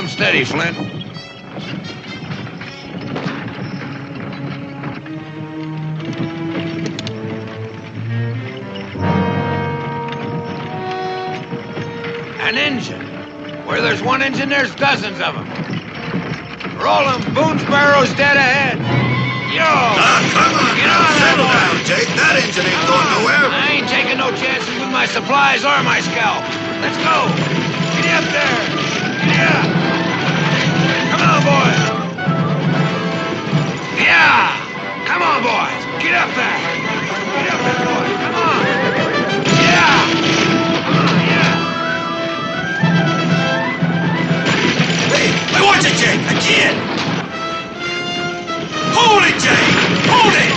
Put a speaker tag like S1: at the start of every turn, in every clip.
S1: them steady, Flint. An engine. Where there's one engine, there's dozens of them. Roll them. Boone's barrow's dead ahead. Yo!
S2: Come on, settle down, Jake. That engine ain't going nowhere.
S1: I ain't taking no chances with my supplies or my scalp. Let's go. Get up there. Yeah. Come on, boys. Yeah. Come on, boys. Get up there. Get up there, boys. Come on. Yeah. Come on, yeah.
S2: Hey, watch it, Jake. Again. Hold it, Jake. Hold it.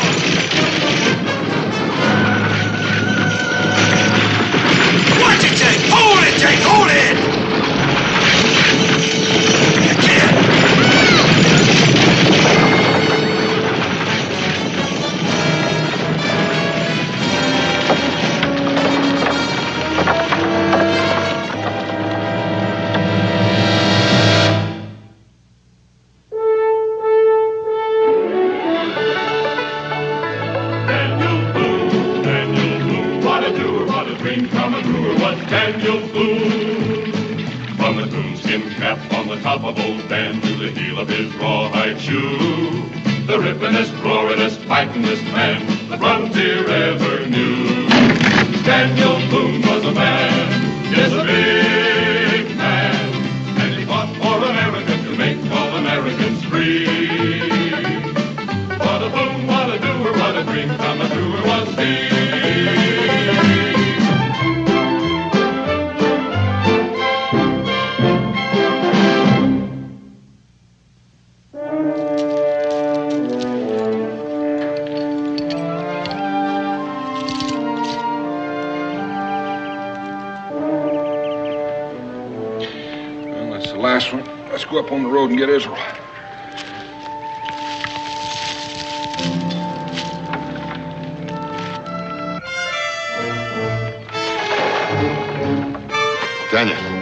S2: Watch it, Jake. Hold it, Jake. Hold it. Again.
S3: Daniel Boone. From the coonskin cap on the top of old Dan to the heel of his rawhide shoe, the rippenest, roaringest, fightingest man the frontier ever knew. Daniel Boone was a man, yes, a big man, and he fought for America to make all Americans free. What a Boone, what a doer, what a dream come true was he.
S4: Last one. Let's go up on the road and get Israel.
S5: Daniel.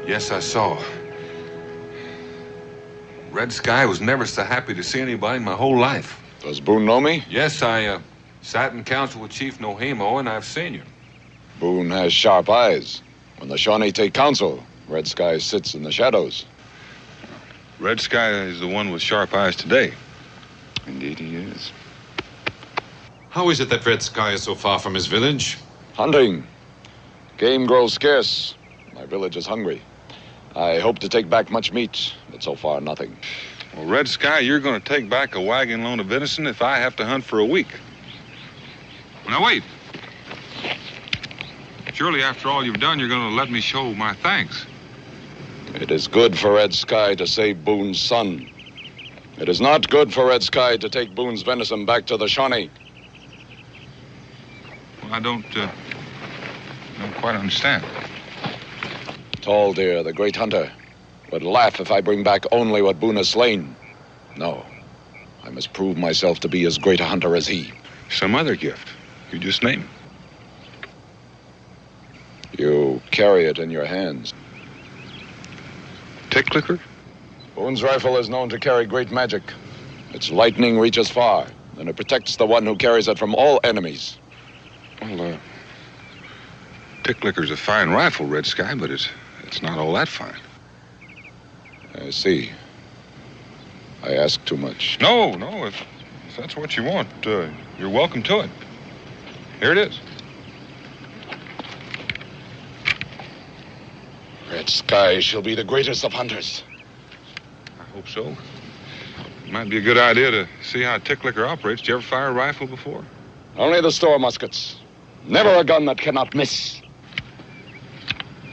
S4: Yes, I saw. Red Sky was never so happy to see anybody in my whole life.
S5: Does Boone know me?
S4: Yes, I sat in council with Chief Nohemo, and I've seen you.
S5: Boone has sharp eyes. When the Shawnee take counsel, Red Sky sits in the shadows.
S4: Red Sky is the one with sharp eyes today.
S5: Indeed he is.
S6: How is it that Red Sky is so far from his village?
S5: Hunting. Game grows scarce. My village is hungry. I hope to take back much meat, but so far nothing.
S4: Well, Red Sky, you're going to take back a wagon load of venison if I have to hunt for a week. Now, wait. Surely, after all you've done, you're going to let me show my thanks.
S5: It is good for Red Sky to save Boone's son. It is not good for Red Sky to take Boone's venison back to the Shawnee.
S4: Well, I don't quite understand.
S5: Tall Deer, the great hunter, would laugh if I bring back only what Boone has slain. No, I must prove myself to be as great a hunter as he.
S4: Some other gift. You just name it.
S5: You carry it in your hands.
S4: Tick clicker?
S5: Boone's rifle is known to carry great magic. Its lightning reaches far, and it protects the one who carries it from all enemies.
S4: Well, tick clicker's a fine rifle, Red Sky, but it's not all that fine.
S5: I see. I ask too much.
S4: No, if that's what you want, you're welcome to it. Here it is.
S5: Red Sky shall be the greatest of hunters.
S4: I hope so. It might be a good idea to see how a tick clicker operates. Did you ever fire a rifle before?
S5: Only the store muskets. Never a gun that cannot miss.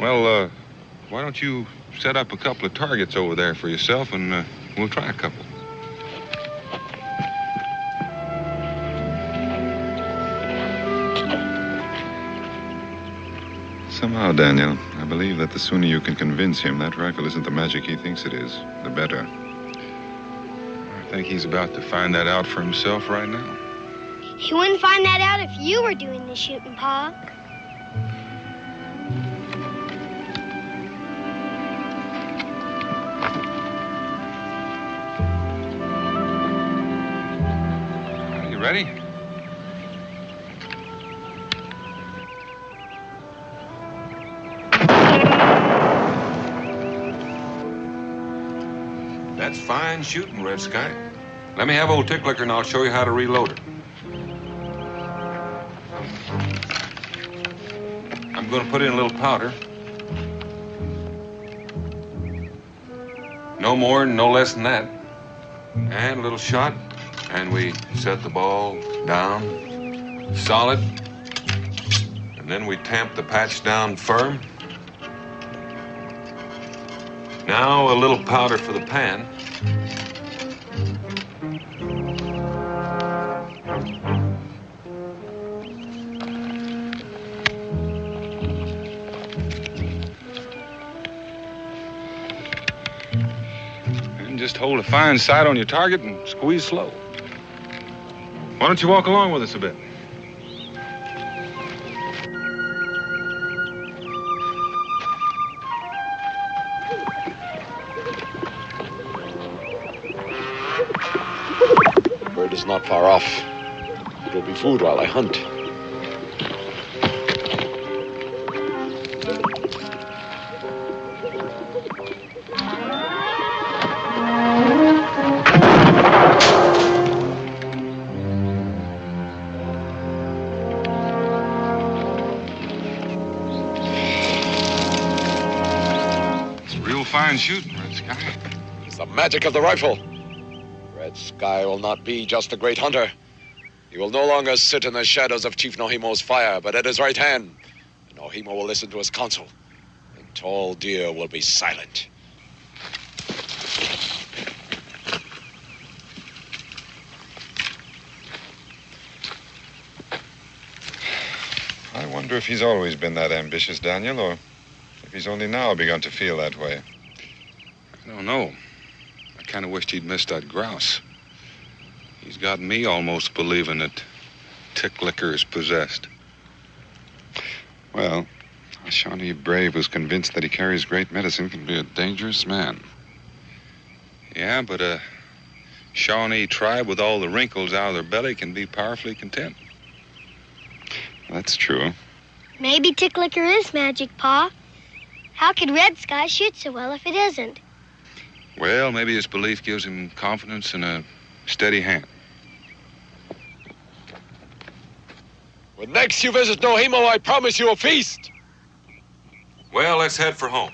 S4: Well, why don't you set up a couple of targets over there for yourself, and we'll try a couple.
S7: Somehow, Daniel, I believe that the sooner you can convince him that rifle isn't the magic he thinks it is, the better.
S4: I think he's about to find that out for himself right now.
S8: He wouldn't find that out if you were doing the shooting, Pa.
S4: Are you ready?
S6: That's fine shooting, Red Sky. Let me have old tick clicker and I'll show you how to reload it. I'm going to put in a little powder. No more and no less than that. And a little shot. And we set the ball down solid. And then we tamp the patch down firm. Now a little powder for the pan.
S4: And just hold a fine sight on your target and squeeze slow. Why don't you walk along with us a bit?
S5: Bird is not far off. It will be food while I hunt.
S4: It's real fine shooting, Red Sky.
S5: It's the magic of the rifle. Red Sky will not be just a great hunter. He will no longer sit in the shadows of Chief Nohimo's fire, but at his right hand. And Nohimo will listen to his counsel. And tall deer will be silent.
S7: I wonder if he's always been that ambitious, Daniel, or if he's only now begun to feel that way.
S4: I don't know. I kind of wished he'd missed that grouse. He's got me almost believing that tick licker is possessed.
S7: Well, a Shawnee brave who's convinced that he carries great medicine can be a dangerous man.
S4: Yeah, but a Shawnee tribe with all the wrinkles out of their belly can be powerfully content.
S7: That's true.
S8: Maybe tick licker is magic, Pa. How could Red Sky shoot so well if it isn't?
S4: Well, maybe his belief gives him confidence and a steady hand.
S5: When next you visit Nohimo, I promise you a feast.
S6: Well, let's head for home.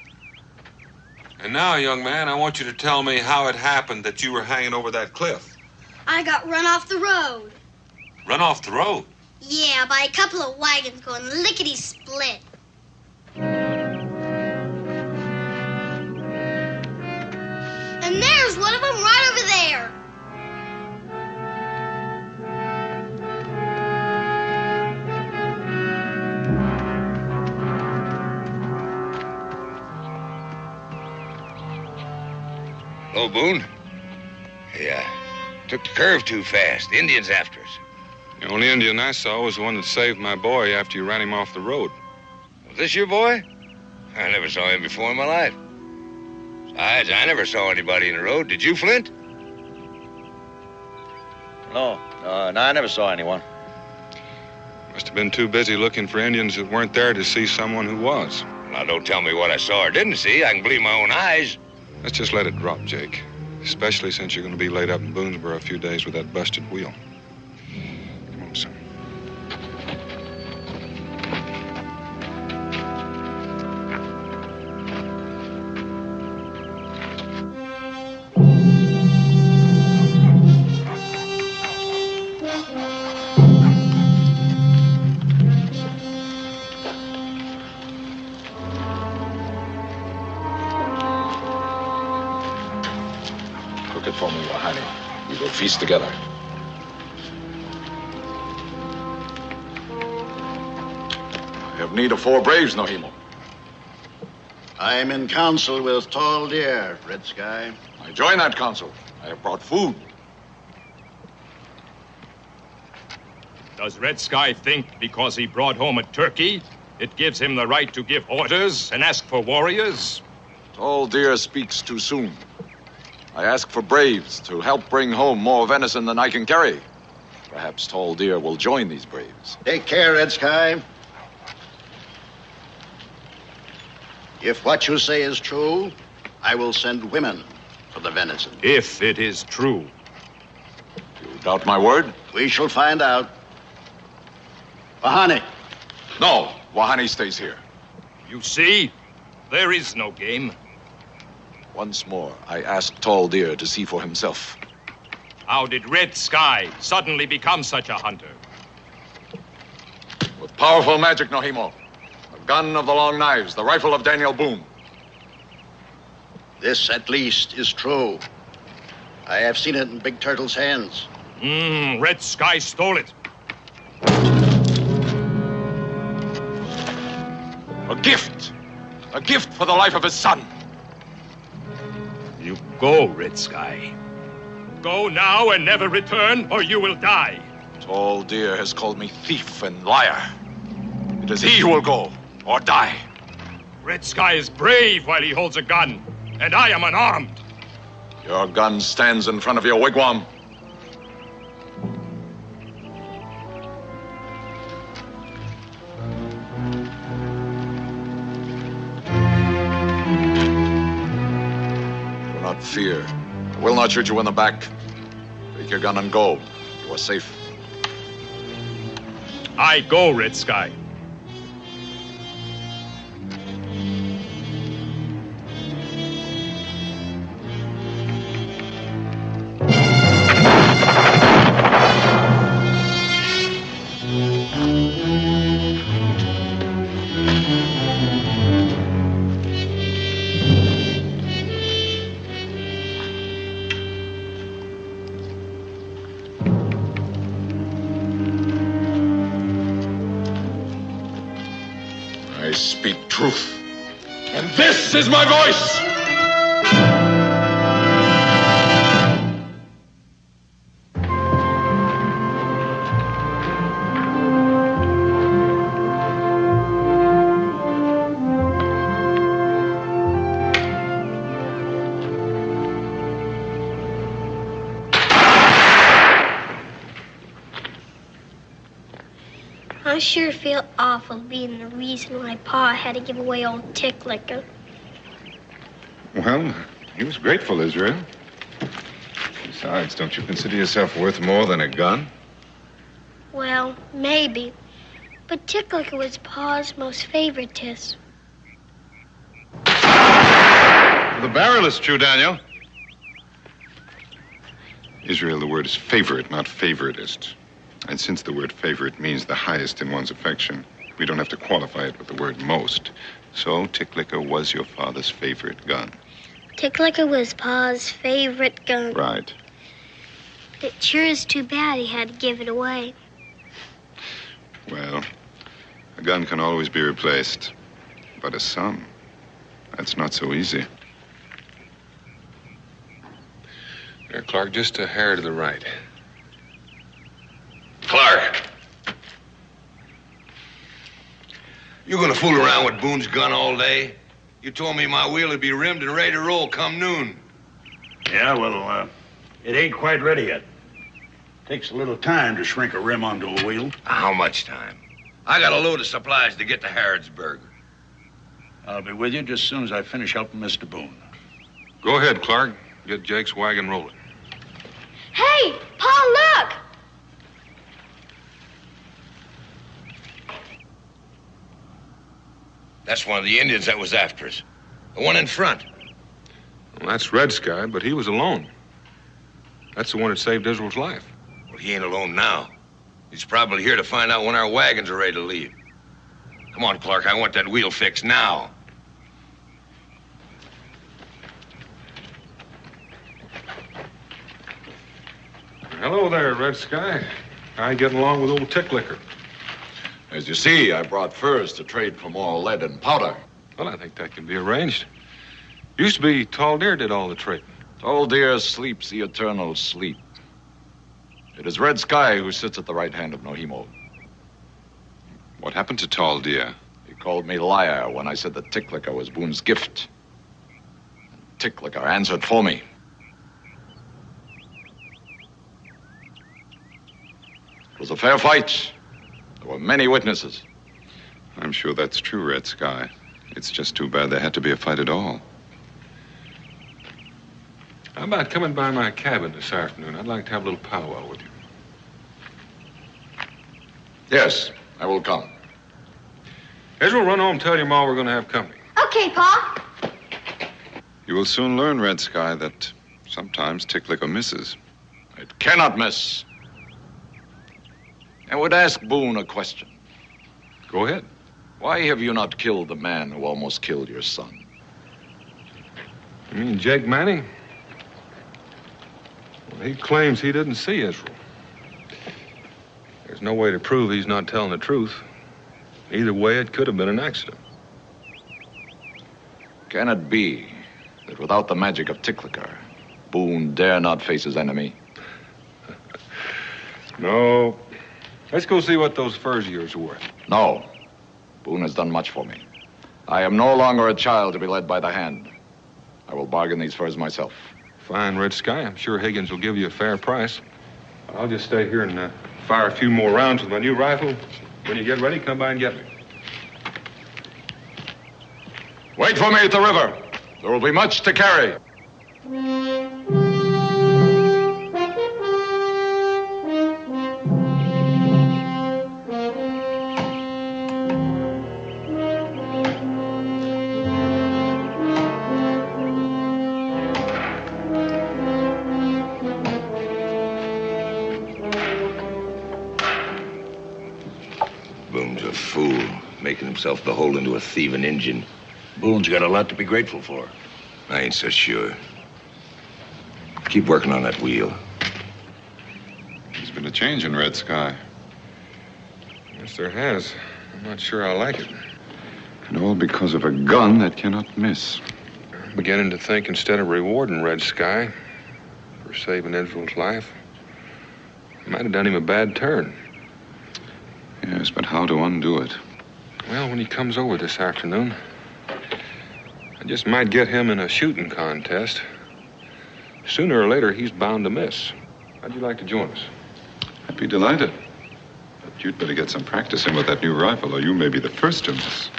S6: And now, young man, I want you to tell me how it happened that you were hanging over that cliff.
S9: I got run off the road.
S6: Run off the road?
S9: Yeah, by a couple of wagons going lickety-split. And there's one of them right over there.
S4: Hello, Boone.
S2: Yeah.
S1: Took the curve too fast. The Indians after us.
S4: The only Indian I saw was the one that saved my boy after you ran him off the road.
S1: Was this your boy? I never saw him before in my life. Besides, I never saw anybody in the road. Did you, Flint?
S10: No, I never saw anyone.
S4: Must have been too busy looking for Indians that weren't there to see someone who was.
S1: Now, don't tell me what I saw or didn't see. I can believe my own eyes.
S4: Let's just let it drop, Jake. Especially since you're going to be laid up in Boonesboro a few days with that busted wheel. Come on, son.
S5: For me, Wahani. We will feast together. I have need of 4 braves, Nohimo.
S11: I am in council with Tall Deer, Red Sky.
S5: I join that council. I have brought food.
S12: Does Red Sky think because he brought home a turkey, it gives him the right to give orders and ask for warriors?
S5: Tall Deer speaks too soon. I ask for braves to help bring home more venison than I can carry. Perhaps Tall Deer will join these braves.
S11: Take care, Red Sky. If what you say is true, I will send women for the venison.
S12: If it is true.
S5: You doubt my word?
S11: We shall find out. Wahani.
S5: No, Wahani stays here.
S12: You see, there is no game.
S5: Once more, I ask Tall Deer to see for himself.
S12: How did Red Sky suddenly become such a hunter?
S5: With powerful magic, Nohimo. The gun of the long knives, the rifle of Daniel Boone.
S11: This, at least, is true. I have seen it in Big Turtle's hands.
S12: Red Sky stole it.
S5: A gift. A gift for the life of his son.
S12: You go, Red Sky. Go now and never return, or you will die.
S5: Tall Deer has called me thief and liar. It is he who will go, or die.
S12: Red Sky is brave while he holds a gun, and I am unarmed.
S5: Your gun stands in front of your wigwam. Do not fear. I will not shoot you in the back. Take your gun and go. You are safe.
S12: I go, Red Sky.
S5: I speak truth. And this is my voice!
S8: I sure feel awful being the reason why Pa had to give away old Tick Licker.
S7: Well, he was grateful, Israel. Besides, don't you consider yourself worth more than a gun?
S8: Well, maybe. But Tick Licker was Pa's most favorite tis.
S7: The barrel is true, Daniel. Israel, the word is favorite, not favoritist. And since the word favorite means the highest in one's affection, we don't have to qualify it with the word most. So, Tick Licker was your father's favorite gun.
S8: Tick Licker was Pa's favorite gun.
S7: Right.
S8: It sure is too bad he had to give it away.
S7: Well, a gun can always be replaced. But a son, that's not so easy.
S4: Here, Clark, just a hair to the right.
S1: Clark! You gonna fool around with Boone's gun all day? You told me my wheel would be rimmed and ready to roll come noon.
S13: Yeah, well, it ain't quite ready yet. Takes a little time to shrink a rim onto a wheel.
S1: How much time? I got a load of supplies to get to Harrodsburg.
S13: I'll be with you just as soon as I finish helping Mr. Boone.
S4: Go ahead, Clark. Get Jake's wagon rolling.
S8: Hey, Pa, look!
S1: That's one of the Indians that was after us. The one in front.
S4: Well, that's Red Sky, but he was alone. That's the one that saved Israel's life.
S1: Well, he ain't alone now. He's probably here to find out when our wagons are ready to leave. Come on, Clark, I want that wheel fixed now.
S4: Hello there, Red Sky. How you getting along with old Ticklicker?
S5: As you see, I brought furs to trade for more lead and powder.
S4: Well, I think that can be arranged. Used to be Tall Deer did all the trading.
S5: Tall Deer sleeps the eternal sleep. It is Red Sky who sits at the right hand of Nohimo.
S7: What happened to Tall Deer?
S5: He called me liar when I said that Ticklicker was Boone's gift. Ticklicker answered for me. It was a fair fight. There were many witnesses.
S7: I'm sure that's true, Red Sky. It's just too bad there had to be a fight at all.
S4: How about coming by my cabin this afternoon? I'd like to have a little powwow with you.
S5: Yes, I will come.
S4: Israel, run home and tell your ma we're going to have company.
S8: Okay, Pa.
S7: You will soon learn, Red Sky, that sometimes Ticklicker misses.
S5: It cannot miss. I would ask Boone a question.
S4: Go ahead.
S5: Why have you not killed the man who almost killed your son?
S4: You mean Jake Manning? Well, he claims he didn't see Israel. There's no way to prove he's not telling the truth. Either way, it could have been an accident.
S5: Can it be that without the magic of Ticklicker, Boone dare not face his enemy?
S4: No. Let's go see what those furs of yours are worth.
S5: No. Boone has done much for me. I am no longer a child to be led by the hand. I will bargain these furs myself.
S4: Fine, Red Sky. I'm sure Higgins will give you a fair price. I'll just stay here and fire a few more rounds with my new rifle. When you get ready, come by and get me.
S5: Wait for me at the river. There will be much to carry.
S1: Boone's a fool, making himself beholden to a thieving Injun.
S13: Boone's got a lot to be grateful for.
S1: I ain't so sure. Keep working on that wheel.
S7: There's been a change in Red Sky.
S4: Yes, there has. I'm not sure I like it.
S7: And all because of a gun that cannot miss.
S4: I'm beginning to think instead of rewarding Red Sky for saving Israel's life, I might have done him a bad turn.
S7: Yes, but how to undo it?
S4: Well, when he comes over this afternoon, I just might get him in a shooting contest. Sooner or later, he's bound to miss. How'd you like to join us?
S7: I'd be delighted. But you'd better get some practice in with that new rifle, or you may be the first to miss.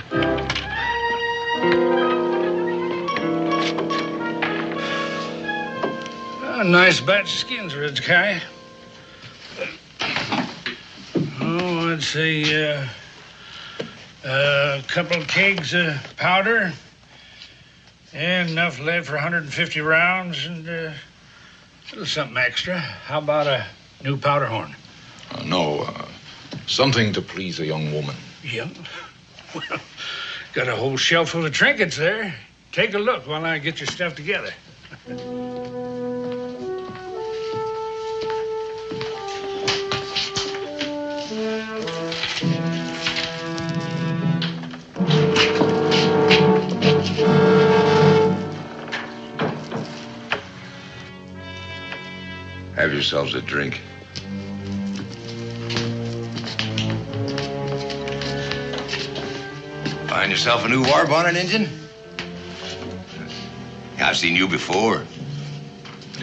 S13: A nice batch of skins, Red Sky. Oh, I'd say a couple of kegs of powder and enough lead for 150 rounds and a little something extra. How about a new powder horn?
S5: No, something to please a young woman.
S13: Yeah. Well, got a whole shelf full of trinkets there. Take a look while I get your stuff together.
S14: Have yourselves a drink. Find yourself a new war bonnet, Injun? I've seen you before.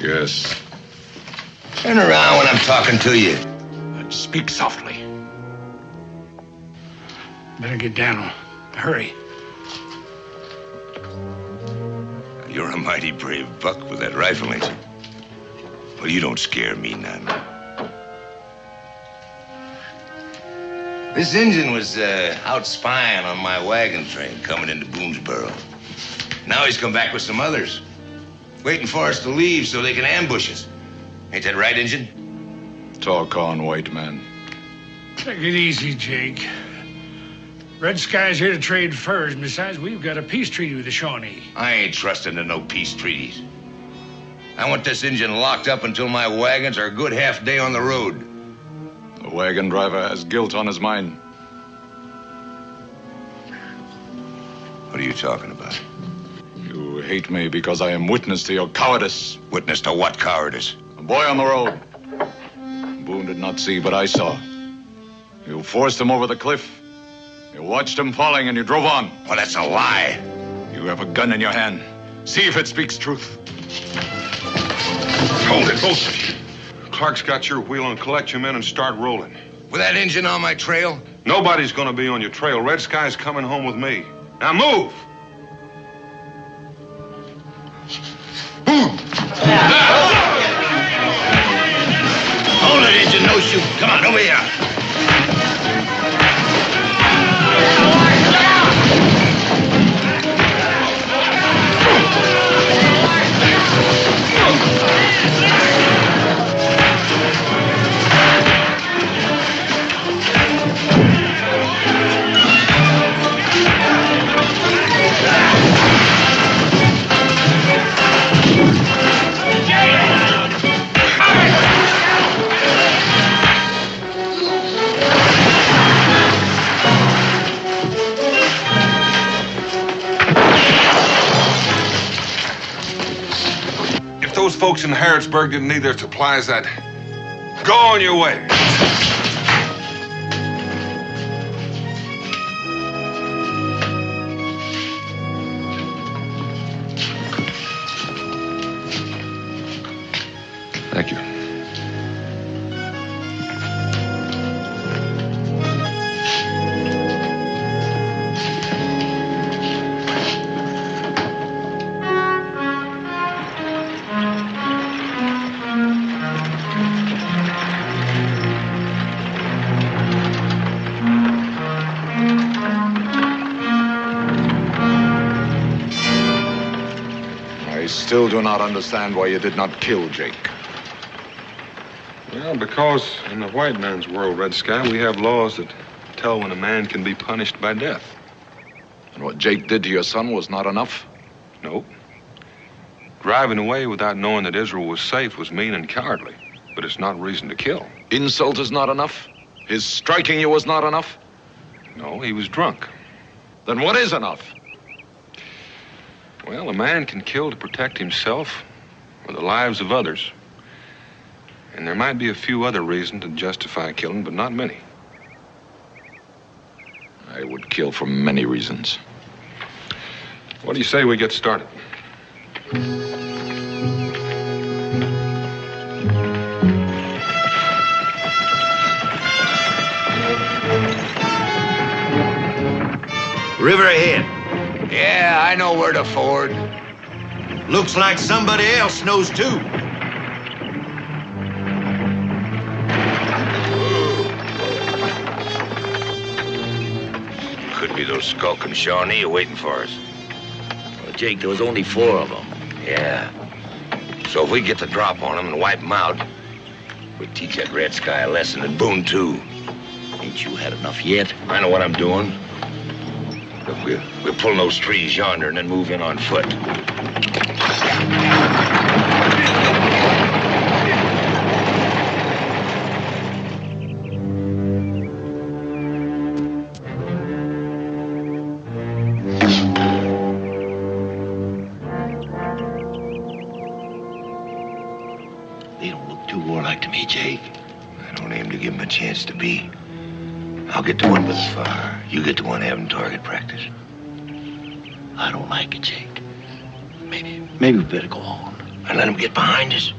S7: Yes.
S14: Turn around when I'm talking to you.
S13: And speak softly. Better get down. Hurry.
S14: You're a mighty brave buck with that rifle, ain't you? Well, you don't scare me none. This Injun was out spying on my wagon train coming into Boonesboro. Now he's come back with some others, waiting for us to leave so they can ambush us. Ain't that right, Injun?
S15: Talk on, white man.
S13: Take it easy, Jake. Red Sky's here to trade furs, and besides, we've got a peace treaty with the Shawnee.
S14: I ain't trusting to no peace treaties. I want this Injun locked up until my wagons are a good half day on the road.
S15: The wagon driver has guilt on his mind.
S14: What are you talking about?
S15: You hate me because I am witness to your cowardice.
S14: Witness to what cowardice?
S15: A boy on the road. Boone did not see, but I saw. You forced him over the cliff. You watched him falling and you drove on.
S14: Well, that's a lie.
S15: You have a gun in your hand. See if it speaks truth.
S4: Hold it, both of you. Clark's got your wheel, and collect your men and start rolling.
S14: With that Injun on my trail?
S4: Nobody's gonna be on your trail. Red Sky's coming home with me. Now move!
S14: Hold it, Injun, no shoot. Come on, over here.
S4: Those folks in Harrodsburg didn't need their supplies, that go on your way. Thank you.
S15: Still do not understand why you did not kill Jake.
S4: Well, because in the white man's world, Red Sky, we have laws that tell when a man can be punished by death.
S15: And what Jake did to your son was not enough?
S4: Nope. Driving away without knowing that Israel was safe was mean and cowardly, but it's not reason to kill.
S15: Insult is not enough? His striking you was not enough?
S4: No, he was drunk.
S15: Then what is enough?
S4: Well, a man can kill to protect himself or the lives of others. And there might be a few other reasons to justify killing, but not many.
S15: I would kill for many reasons.
S4: What do you say we get started?
S2: River ahead.
S1: Yeah, I know where to ford.
S2: Looks like somebody else knows too.
S14: Could be those skulking Shawnee waiting for us. Well, Jake, there was only 4 of them. Yeah. So if we get the drop on them and wipe them out, we teach that Red Sky a lesson, and Boone too. Ain't you had enough yet? I know what I'm doing. Look, we'll pull those trees yonder and then move in on foot. back to me, Jake. I don't aim to give him a chance to be. I'll get the one with the fire. You get the one having target practice.
S11: I don't like it, Jake. Maybe we better go on.
S14: And let him get behind us.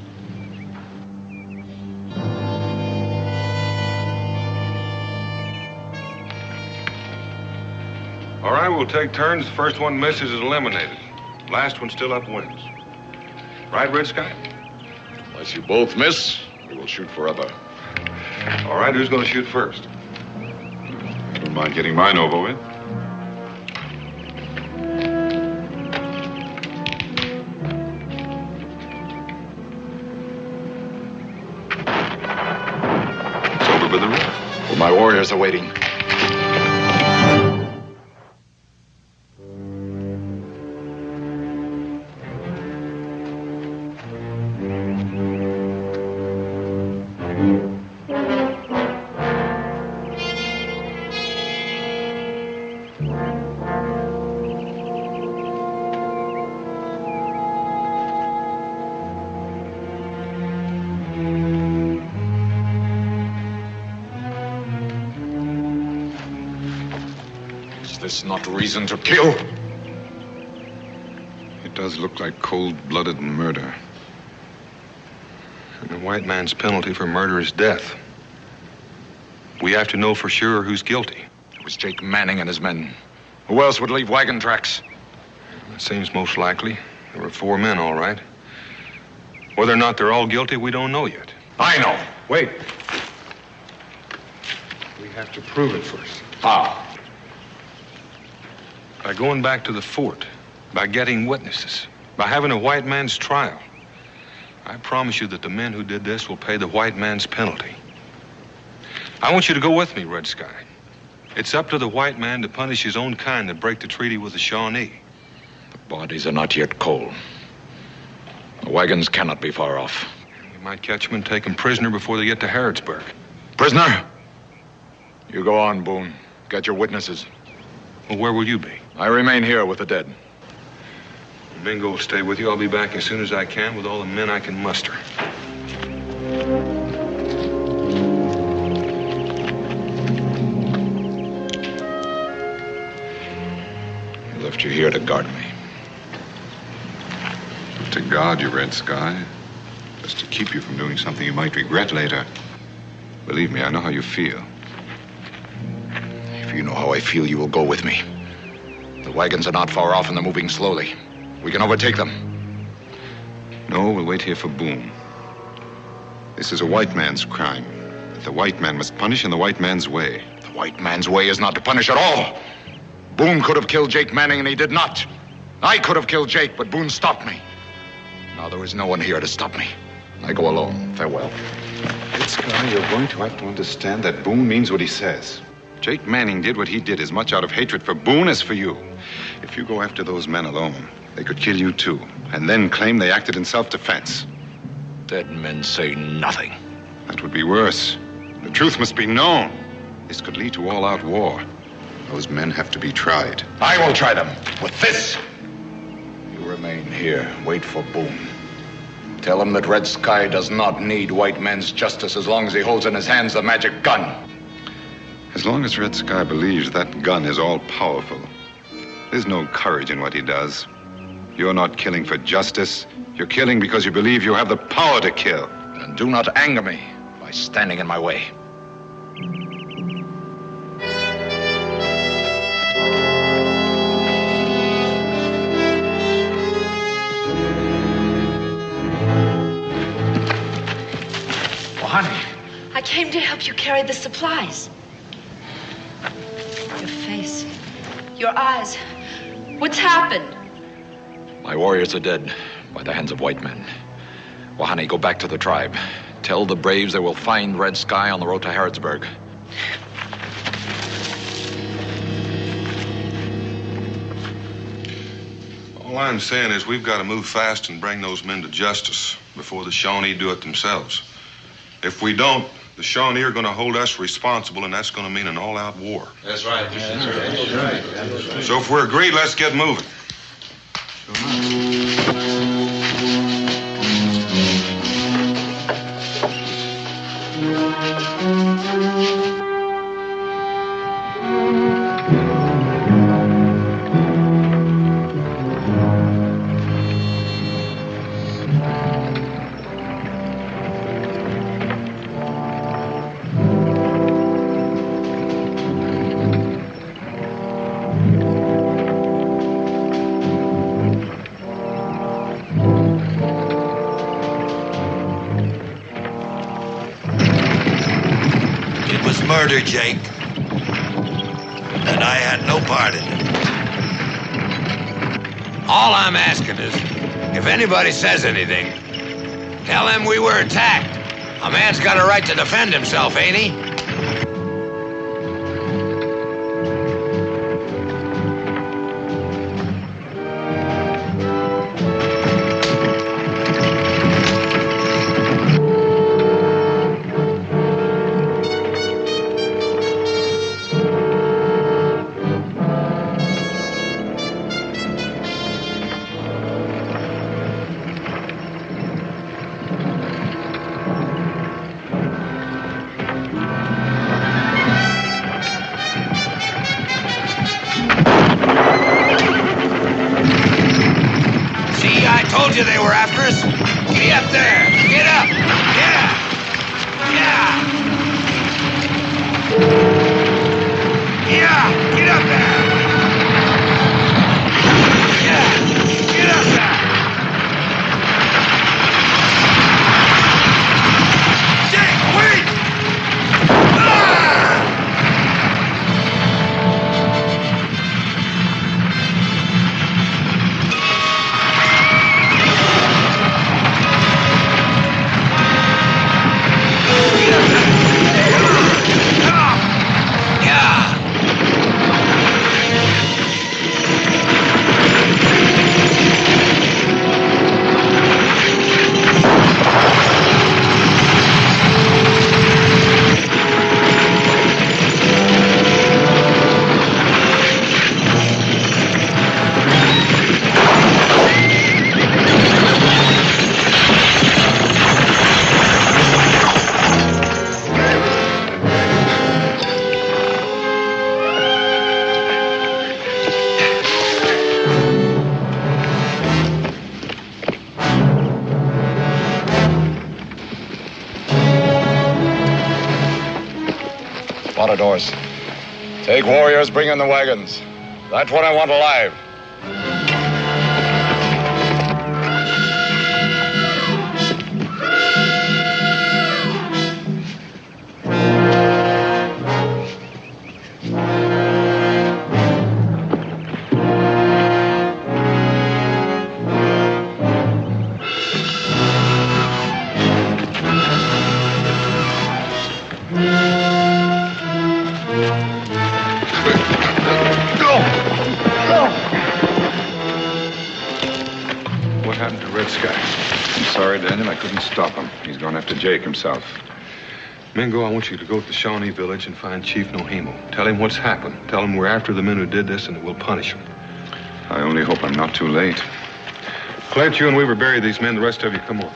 S4: All right, we'll take turns. The first one misses is eliminated. Last one still up wins. Right, Red Sky?
S15: Unless you both miss, we will shoot forever.
S4: All right, who's going to shoot first?
S7: Don't mind getting mine over with.
S15: It's over by the river. Well, my warriors are waiting. Is not reason to kill?
S7: It does look like cold-blooded murder.
S4: And the white man's penalty for murder is death. We have to know for sure who's guilty.
S15: It was Jake Manning and his men. Who else would leave wagon tracks?
S4: That seems most likely. There were 4 men, all right. Whether or not they're all guilty, we don't know yet.
S15: I know.
S4: Wait. We have to prove it first.
S15: How?
S4: By going back to the fort, by getting witnesses, by having a white man's trial. I promise you that the men who did this will pay the white man's penalty. I want you to go with me, Red Sky. It's up to the white man to punish his own kind that break the treaty with the Shawnee.
S15: The bodies are not yet cold. The wagons cannot be far off.
S4: We might catch them and take them prisoner before they get to Harrodsburg.
S15: Prisoner? You go on, Boone. Get your witnesses.
S4: Well, where will you be?
S15: I remain here with the dead.
S4: Mingo will stay with you. I'll be back as soon as I can with all the men I can muster.
S15: I left you here to guard me.
S7: To guard you, Red Sky. Just to keep you from doing something you might regret later. Believe me, I know how you feel.
S15: If you know how I feel, you will go with me. The wagons are not far off and they're moving slowly. We can overtake them.
S7: No, we'll wait here for Boone. This is a white man's crime. That the white man must punish in the white man's way.
S15: The white man's way is not to punish at all. Boone could have killed Jake Manning and he did not. I could have killed Jake, but Boone stopped me. Now there is no one here to stop me. I go alone. Farewell.
S7: Red Sky, you're going to have to understand that Boone means what he says. Jake Manning did what he did as much out of hatred for Boone as for you. If you go after those men alone, they could kill you too, and then claim they acted in self-defense.
S15: Dead men say nothing.
S7: That would be worse. The truth must be known. This could lead to all-out war. Those men have to be tried.
S15: I will try them with this. You remain here. Wait for Boone. Tell him that Red Sky does not need white men's justice as long as he holds in his hands the magic gun.
S7: As long as Red Sky believes that gun is all-powerful, there's no courage in what he does. You're not killing for justice. You're killing because you believe you have the power to kill.
S15: Then do not anger me by standing in my way.
S16: Oh, honey. I came to help you carry the supplies. Your face, your eyes. What's happened?
S15: My warriors are dead by the hands of white men. Wahani, go back to the tribe. Tell the braves they will find Red Sky on the road to Harrodsburg.
S4: All I'm saying is we've got to move fast and bring those men to justice before the Shawnee do it themselves. If we don't, the Shawnee are going to hold us responsible, and that's going to mean an all-out war.
S14: That's right. That's right.
S4: So if we're agreed, let's get moving.
S14: murder, Jake. And I had no part in it.
S1: All I'm asking is, if anybody says anything, tell them we were attacked. A man's got a right to defend himself, ain't he? They were after us. Get up there. Get up. Yeah. Yeah. Yeah. Get up there. Yeah. Get up there. Jake, wait.
S15: Matadors. Take warriors, bring in the wagons. That's what I want alive.
S7: I couldn't stop him. He's gone after Jake himself.
S4: Mingo, I want you to go to the Shawnee village and find Chief Nohimo. Tell him what's happened. Tell him we're after the men who did this and that we'll punish them.
S7: I only hope I'm not too late.
S4: Clint, you and Weaver bury these men. The rest of you, come on.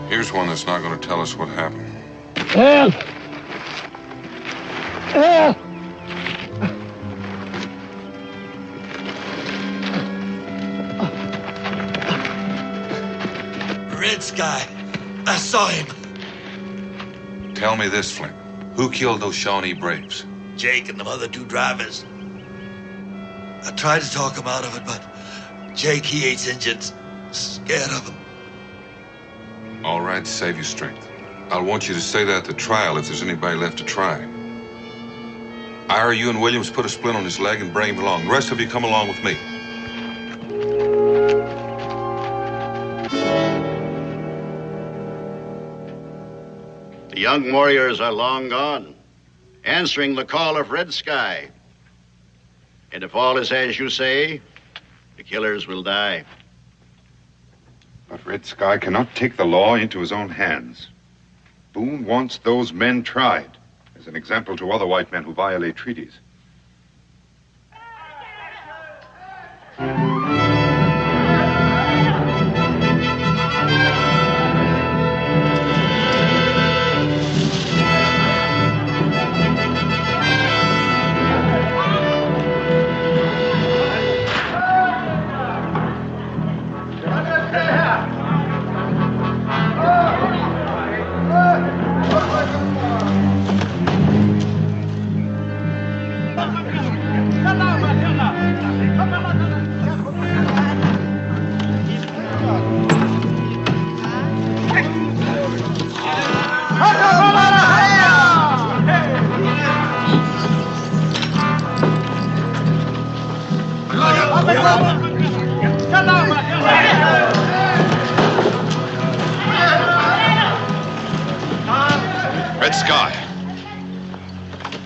S6: Here's one that's not going to tell us what happened.
S17: Help! Help!
S14: Red Sky. I saw him.
S6: Tell me this, Flint. Who killed those Shawnee braves?
S14: Jake and the other two drivers. I tried to talk him out of it, but Jake, he hates Indians. Scared of them.
S6: All right, save your strength. I'll want you to say that at the trial if there's anybody left to try. Ira, you and Williams put a splint on his leg and bring him along. The rest of you come along with me.
S11: The young warriors are long gone, answering the call of Red Sky. And if all is as you say, the killers will die.
S7: But Red Sky cannot take the law into his own hands. Boone wants those men tried as an example to other white men who violate treaties. Red Sky.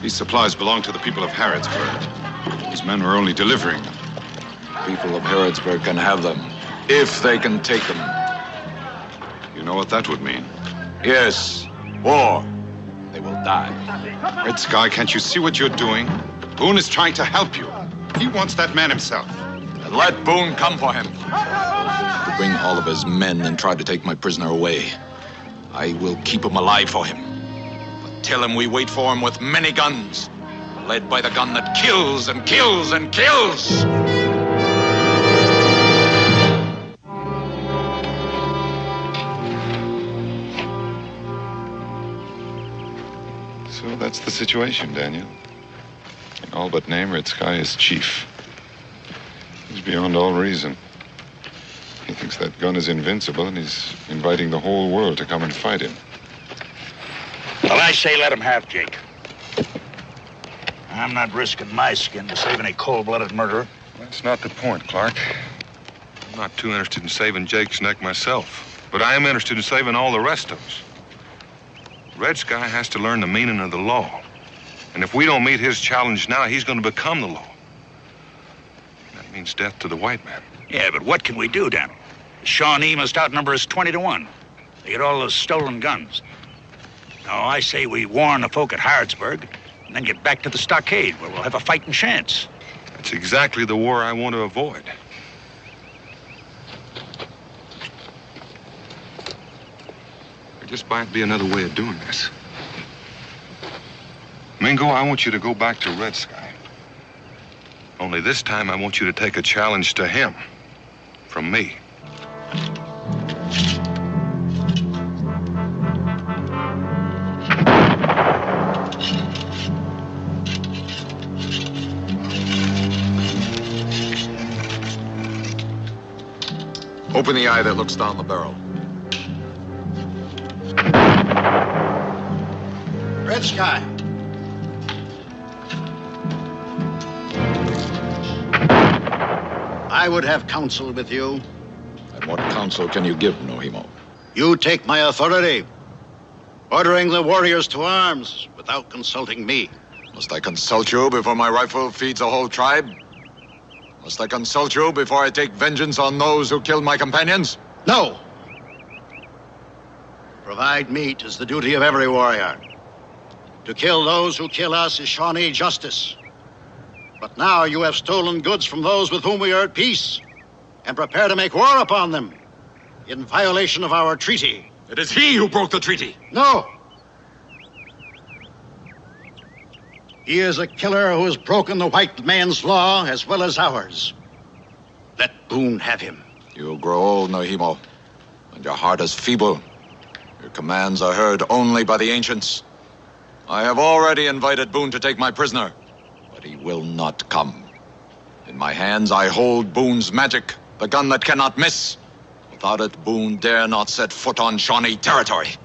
S7: These supplies belong to the people of Harrodsburg. These men were only delivering them.
S15: People of Harrodsburg can have them, if they can take them.
S7: You know what that would mean?
S15: Yes, war. They will die.
S7: Red Sky, can't you see what you're doing? Boone is trying to help you. He wants that man himself.
S15: And let Boone come for him. To bring all of his men and try to take my prisoner away. I will keep him alive for him. But tell him we wait for him with many guns, led by the gun that kills and kills and kills.
S7: So that's the situation, Daniel. In all but name, Red Sky is chief. He's beyond all reason. He thinks that gun is invincible, and he's inviting the whole world to come and fight him.
S11: Well, I say let him have Jake. I'm not risking my skin to save any cold-blooded murderer.
S4: That's not the point, Clark. I'm not too interested in saving Jake's neck myself, but I am interested in saving all the rest of us. Red Sky has to learn the meaning of the law. And if we don't meet his challenge now, he's going to become the law. That means death to the white man.
S11: Yeah, but what can we do, Daniel? The Shawnee must outnumber us 20-1. They get all those stolen guns. Now, I say we warn the folk at Harrodsburg and then get back to the stockade where we'll have a fighting chance.
S4: That's exactly the war I want to avoid. There just might be another way of doing this. Mingo, I want you to go back to Red Sky. Only this time I want you to take a challenge to him. From me.
S15: Open the eye that looks down the barrel.
S11: Red Sky. I would have counsel with you.
S15: And what counsel can you give, Nohimo?
S11: You take my authority, ordering the warriors to arms without consulting me.
S15: Must I consult you before my rifle feeds a whole tribe? Must I consult you before I take vengeance on those who killed my companions?
S11: No. Provide meat is the duty of every warrior. To kill those who kill us is Shawnee justice. But now you have stolen goods from those with whom we are at peace and prepare to make war upon them in violation of our treaty.
S15: It is he who broke the treaty.
S11: No. He is a killer who has broken the white man's law as well as ours. Let Boone have him.
S15: You grow old, Nohimo, and your heart is feeble. Your commands are heard only by the ancients. I have already invited Boone to take my prisoner, but he will not come. In my hands, I hold Boone's magic, the gun that cannot miss. Without it, Boone dare not set foot on Shawnee territory.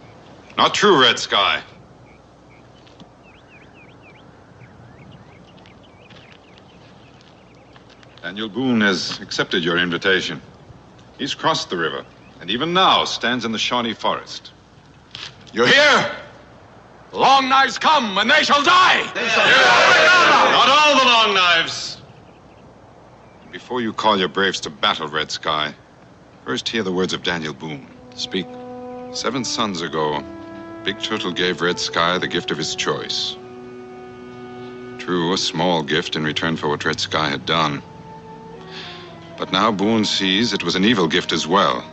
S7: Not true, Red Sky. Daniel Boone has accepted your invitation. He's crossed the river, and even now stands in the Shawnee forest.
S15: You hear? The long knives come, and they shall die!
S7: Not all the long knives! Before you call your braves to battle, Red Sky, first hear the words of Daniel Boone.
S15: Speak.
S7: 7 suns ago, Big Turtle gave Red Sky the gift of his choice. True, a small gift in return for what Red Sky had done. But now Boone sees it was an evil gift as well,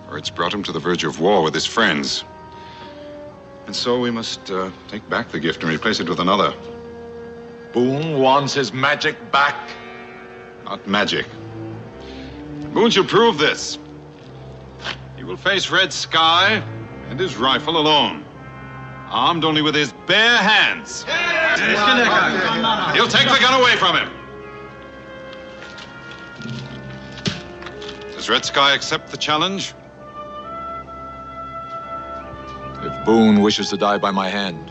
S7: for it's brought him to the verge of war with his friends. And so we must take back the gift and replace it with another.
S15: Boone wants his magic back.
S7: Not magic. Boone shall prove this. He will face Red Sky and his rifle alone, armed only with his bare hands. He'll take the gun away from him. Does Red Sky accept the challenge?
S15: If Boone wishes to die by my hand,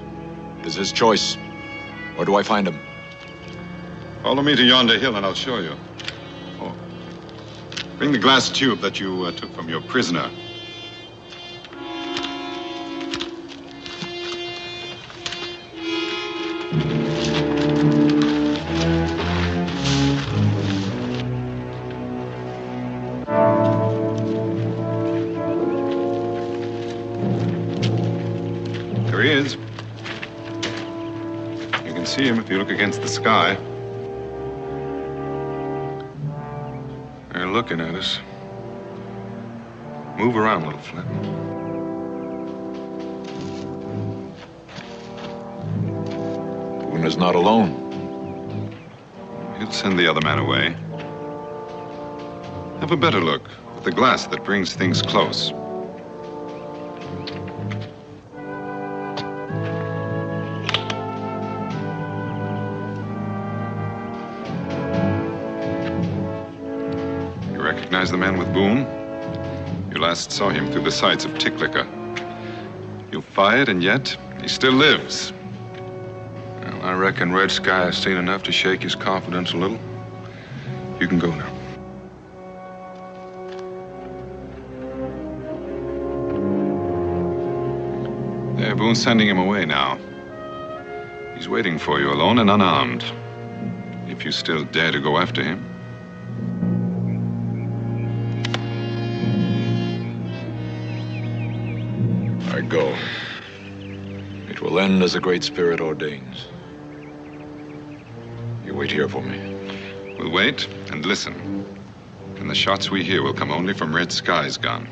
S15: it is his choice. Where do I find him?
S7: Follow me to yonder hill and I'll show you. Oh, Bring the glass tube that you took from your prisoner. There he is. You can see him if you look against the sky.
S4: They're looking at us. Move around, little Flint.
S5: Boone is not alone.
S7: He'll send the other man away. Have a better look with the glass that brings things close. You recognize the man with Boone? You last saw him through the sights of Ticklicker. You fired, and yet he still lives.
S4: Well, I reckon Red Sky has seen enough to shake his confidence a little. You can go now.
S7: There, Boone's sending him away now. He's waiting for you alone and unarmed. If you still dare to go after him.
S5: I go. It will end as the Great Spirit ordains. You wait here for me.
S7: We'll wait and listen. And the shots we hear will come only from Red Sky's gun.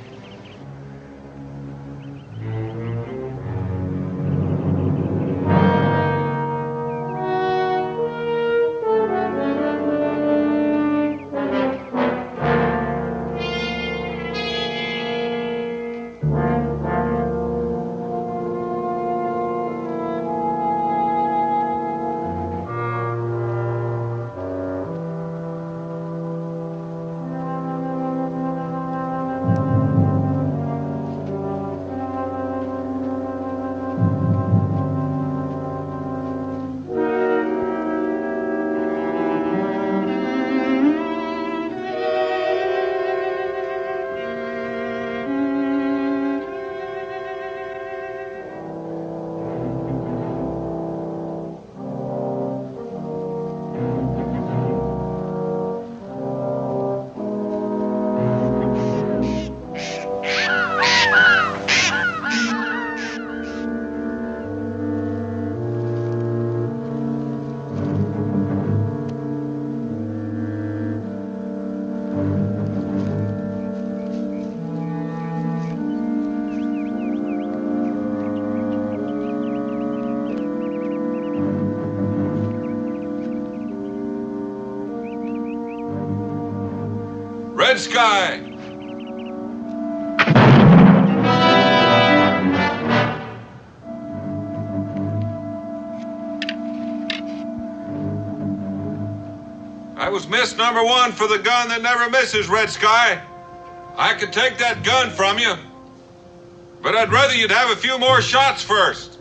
S6: Red Sky! I was miss number one for the gun that never misses, Red Sky. I could take that gun from you, but I'd rather you'd have a few more shots first.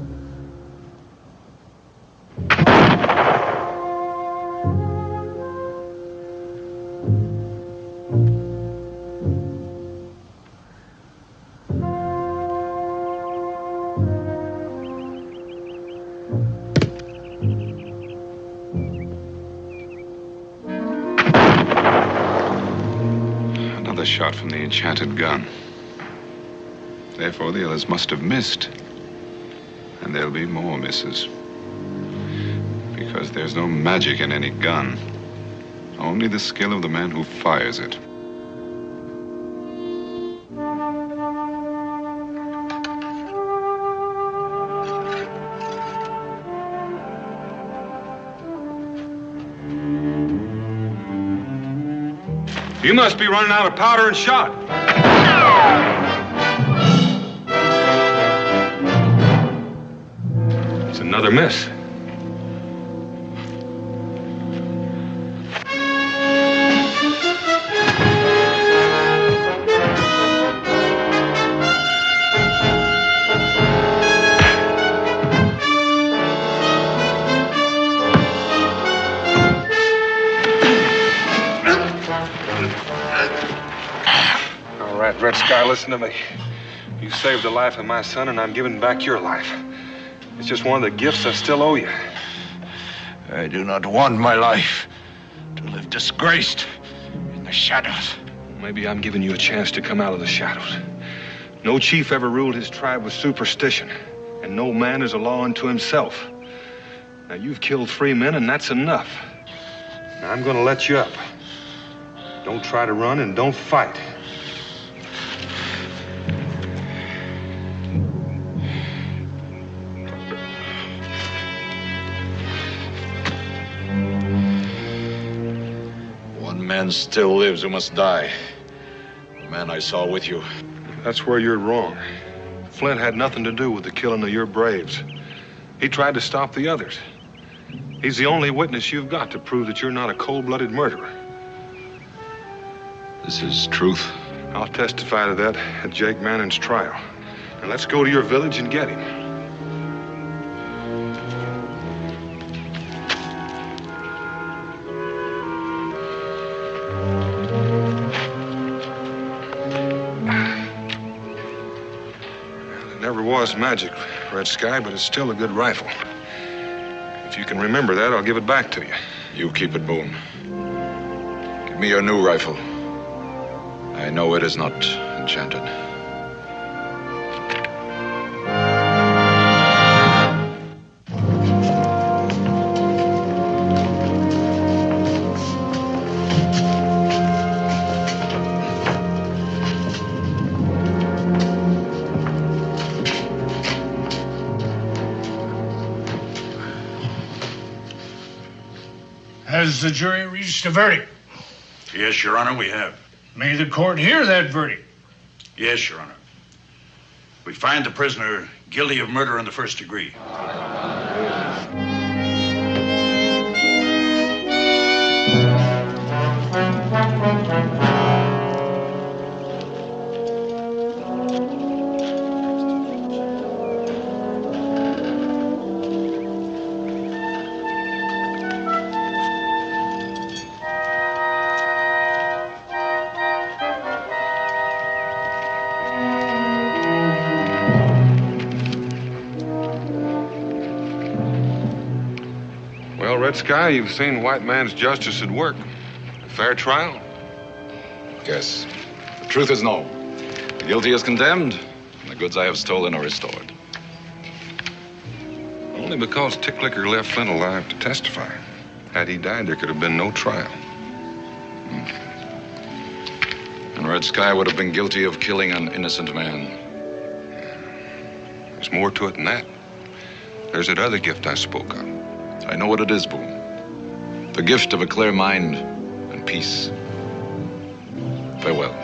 S7: Shot from the enchanted gun. Therefore, the others must have missed. And there'll be more misses. Because there's no magic in any gun. Only the skill of the man who fires it.
S4: You must be running out of powder and shot. It's another miss. Red Sky, listen to me. You saved the life of my son, and I'm giving back your life. It's just one of the gifts I still owe you.
S13: I do not want my life to live disgraced in the shadows.
S4: Maybe I'm giving you a chance to come out of the shadows. No chief ever ruled his tribe with superstition, and no man is a law unto himself. Now, you've killed 3 men, and that's enough. Now, I'm going to let you up. Don't try to run, and don't fight.
S11: One man still lives who must die. The man I saw with you.
S4: That's where you're wrong. Flint had nothing to do with the killing of your braves. He tried to stop the others. He's the only witness you've got to prove that you're not a cold-blooded murderer.
S11: This is truth.
S4: I'll testify to that at Jake Manning's trial. Now let's go to your village and get him. It never was magic, Red Sky, but it's still a good rifle. If you can remember that, I'll give it back to you.
S11: You keep it, Boone. Give me your new rifle. I know it is not enchanted.
S13: Has the jury reached a verdict?
S17: Yes, Your Honor, we have.
S13: May the court hear that verdict?
S17: Yes, Your Honor. We find the prisoner guilty of murder in the first degree.
S4: Red Sky, you've seen white man's justice at work. A fair trial?
S11: Yes. The truth is no. The guilty is condemned, and the goods I have stolen are restored.
S4: Only because Ticklicker left Flint alive to testify. Had he died, there could have been no trial.
S11: And Red Sky would have been guilty of killing an innocent man.
S4: There's more to it than that. There's that other gift I spoke of.
S11: I know what it is, Boone. The gift of a clear mind and peace. Farewell.